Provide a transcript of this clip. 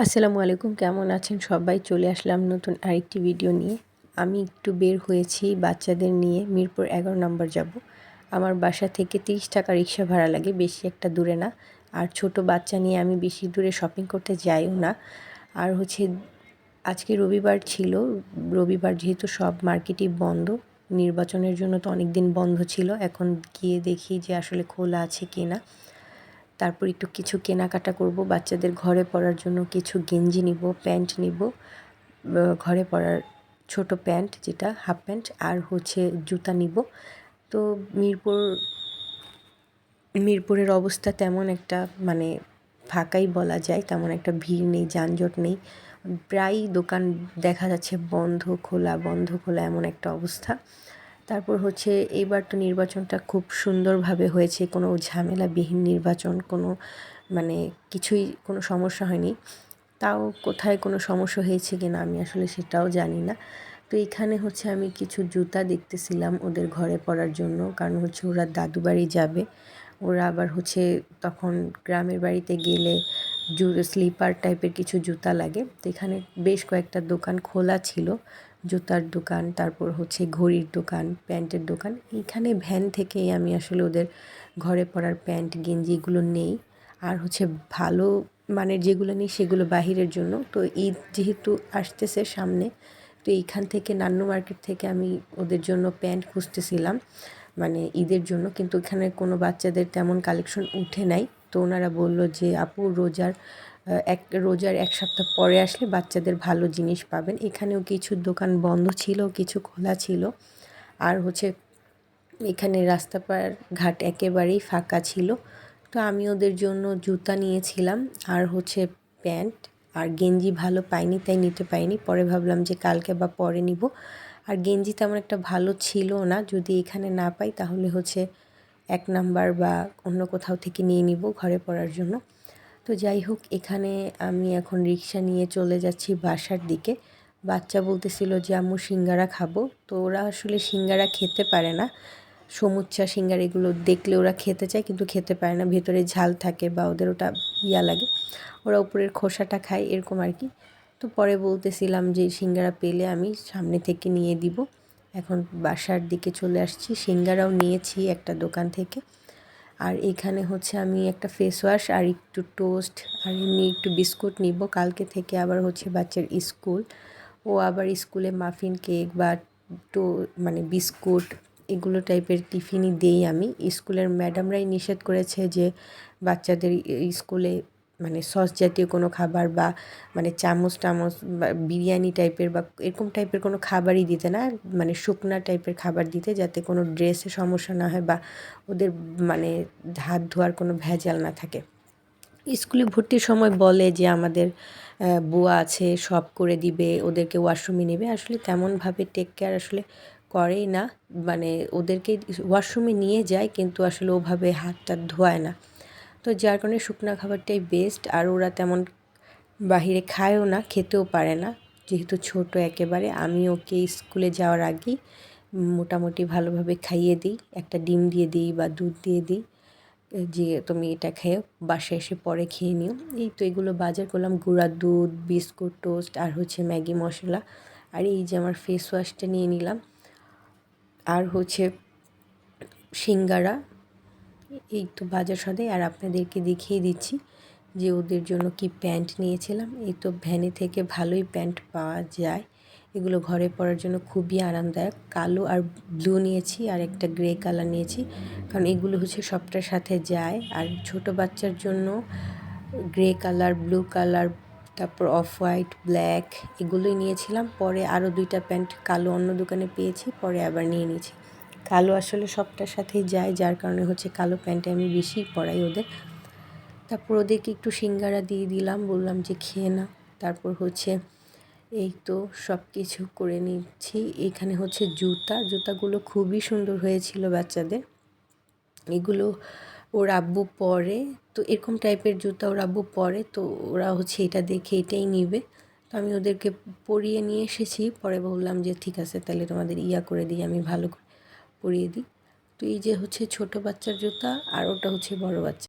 আসসালামু আলাইকুম, কেমন আছেন সবাই? চলে আসলাম নতুন আরেকটি ভিডিও নিয়ে। আমি একটু বের হয়েছি বাচ্চাদের নিয়ে, মিরপুর 11 নম্বর যাব। আমার বাসা থেকে 30 টাকা রিক্সা ভাড়া লাগে, বেশি একটা দূরে না। আর ছোট বাচ্চা নিয়ে আমি বেশি দূরে শপিং করতে যাইও না। আর আজকে রবিবার ছিল, রবিবার যেহেতু সব মার্কেটই বন্ধ, নির্বাচনের জন্য তো অনেক দিন বন্ধ ছিল। এখন গিয়ে দেখি যে আসলে খোলা আছে কি না। তারপর একটু কিছু কেনাকাটা করব, বাচ্চাদের ঘরে পরার জন্য কিছু গেঞ্জি নিব, প্যান্ট নিব, ঘরে পরার ছোট প্যান্ট যেটা হাফ প্যান্ট, আর জুতা নিব। তো মিরপুরের অবস্থা তেমন একটা মানে ফাঁকাই বলা যায়, তেমন একটা ভিড় নেই, যানজট নেই। প্রায়ই দোকান দেখা যাচ্ছে বন্ধ খোলা বন্ধ খোলা, এমন একটা অবস্থা। তারপর এইবার তো নির্বাচনটা খুব সুন্দরভাবে হয়েছে, কোনো ঝামেলাবিহীন নির্বাচন, কোনো কিছুই কোনো সমস্যা হয়নি। তাও কোথায় কোনো সমস্যা হয়েছে কিনা আমি আসলে সেটাও জানি না। তো এখানে আমি কিছু জুতা দেখতেছিলাম ওদের ঘরে পরার জন্য, কারণ ওরা দাদু বাড়ি যাবে। ওরা আবার তখন গ্রামের বাড়িতে গেলে স্লিপার টাইপের কিছু জুতা লাগে। তো এখানে বেশ কয়েকটা দোকান খোলা ছিল, জুতার দোকান, তারপর ঘড়ির দোকান, প্যান্টের দোকান। এইখানে ভ্যান থেকেই আমি আসলে ওদের ঘরে পরার প্যান্ট গেঞ্জি এগুলো নেই। আর ভালো মানের যেগুলো নেই সেগুলো বাহিরের জন্য। তো ঈদ যেহেতু আসতেছে সামনে, তো এইখান থেকে নান্নু মার্কেট থেকে আমি ওদের জন্য প্যান্ট খুঁজতেছিলাম ঈদের জন্য, কিন্তু এখানে কোনো বাচ্চাদের তেমন কালেকশন উঠে নাই। তো ওনারা বলল যে আপু রোজার এক সপ্তাহ পরে আসলে বাচ্চাদের ভালো জিনিস পাবেন। এখানেও কিছু দোকান বন্ধ ছিল, কিছু খোলা ছিল। আর এখানে রাস্তা পার ঘাট একেবারেই ফাঁকা ছিল। তো আমি ওদের জন্য জুতা নিয়েছিলাম, আর প্যান্ট আর গেঞ্জি ভালো পাইনি, তাই নিতে পারিনি। পরে ভাবলাম যে কালকে বা পরে নিব। আর গেঞ্জি তেমন একটা ভালো ছিল না, যদি এখানে না পাই তাহলে 1 নাম্বার বা অন্য কোথাও থেকে নিয়ে নিব ঘরে পরার জন্য। তো যাই হোক, এখানে আমি এখন রিক্সা নিয়ে চলে যাচ্ছি বাসার দিকে। বাচ্চা বলতেছিল যে আম্মু সিঙ্গারা খাবো। তো ওরা আসলে সিঙ্গারা খেতে পারে না, সমুচ্চা সিঙ্গারা এগুলো দেখলে ওরা খেতে চায় কিন্তু খেতে পারে না, ভেতরে ঝাল থাকে বা ওদের ওটা লাগে। ওরা উপরের খোসাটা খায়, এরকম আর কি। তো পরে বলতেছিলাম যে সিঙ্গারা পেলে আমি সামনে থেকে নিয়ে দিব। এখন বাসার দিকে চলে আসছি, সিঙ্গারাও নিয়েছি একটা দোকান থেকে। আর এখানে আমি একটা ফেস ওয়াশ আর একটু টোস্ট আর এমনি একটু বিস্কুট নিব। কালকে থেকে আবার বাচ্চার স্কুল, ও আবার স্কুলে মাফিন কেক বা টো বিস্কুট এগুলো টাইপের টিফিনই দেই আমি। স্কুলের ম্যাডামরাই নিষেধ করেছে যে বাচ্চাদের স্কুলে সস জাতীয় কোনো খাবার বা চামচ টামচ বা বিরিয়ানি টাইপের বা এরকম টাইপের কোনো খাবারই দিতে না, শুকনা টাইপের খাবার দিতে, যাতে কোনো ড্রেসে সমস্যা না হয় বা ওদের হাত ধোয়ার কোনো ভেজাল না থাকে। স্কুলে ভর্তির সময় বলে যে আমাদের বুয়া আছে, সব করে দিবে, ওদেরকে ওয়াশরুমে নেবে। আসলে তেমনভাবে টেক কেয়ার আসলে করেই না, ওদেরকে ওয়াশরুমে নিয়ে যায় কিন্তু আসলে ওভাবে হাতটা ধোয়ায় না। তো যার কারণে শুকনা খাবারটাই বেস্ট। আর ওরা তেমন বাহিরে খায়ও না, খেতেও পারে না, যেহেতু ছোট একেবারে। আমি ওকে স্কুলে যাওয়ার আগেই মোটামুটি ভালোভাবে খাইয়ে দিই, একটা ডিম দিয়ে দিই বা দুধ দিয়ে দিই যে তুমি এটা খেয়ে বাসায় এসে পরে খেয়ে নিও। এই তো এগুলো বাজার করলাম, গুঁড়া দুধ, বিস্কুট, টোস্ট আর ম্যাগি মশলা। আর এই যে আমার ফেস ওয়াশটা নিয়ে নিলাম, আর সিঙ্গারা। এই তো বাজার সদাই। আর আপনাদেরকে দেখিয়ে দিচ্ছি যে ওদের জন্য কি প্যান্ট নিয়েছিলাম। এই তো ভ্যানে থেকে ভালোই প্যান্ট পাওয়া যায়, এগুলো ঘরে পরার জন্য খুবই আরামদায়ক। কালো আর ব্লু নিয়েছি, আর একটা গ্রে কালার নিয়েছি, কারণ এগুলো সবটার সাথে যায়। আর ছোট বাচ্চার জন্য গ্রে কালার, ব্লু কালার, তারপর অফ হোয়াইট, ব্ল্যাক এগুলোই নিয়েছিলাম। পরে আরও 2টা প্যান্ট কালো অন্য দোকানে পেয়েছি, পরে আবার নিয়ে নিয়েছি। কালো আসলে সবটার সাথেই যায়, যার কারণে কালো প্যান্টে আমি বেশি পরাই ওদের। তারপর ওদেরকে একটু সিঙ্গারা দিয়ে দিলাম, বললাম যে খেয়ে না। তারপর এই তো সব কিছু করে নিচ্ছি। এখানে জুতাগুলো খুবই সুন্দর হয়েছিল বাচ্চাদের। এগুলো ওর আব্বু পরে, তো এরকম টাইপের জুতা ওর আব্বু পরে, তো ওরা এটা দেখে এটাই নিবে। তো আমি ওদেরকে পরিয়ে নিয়ে এসেছি। পরে বললাম যে ঠিক আছে, তাহলে তোমাদের করে দিই, আমি ভালো করে পরিয়ে দিই। তো এই যে ছোট বাচ্চার জুতা, আর ওটা বড় বাচ্চা।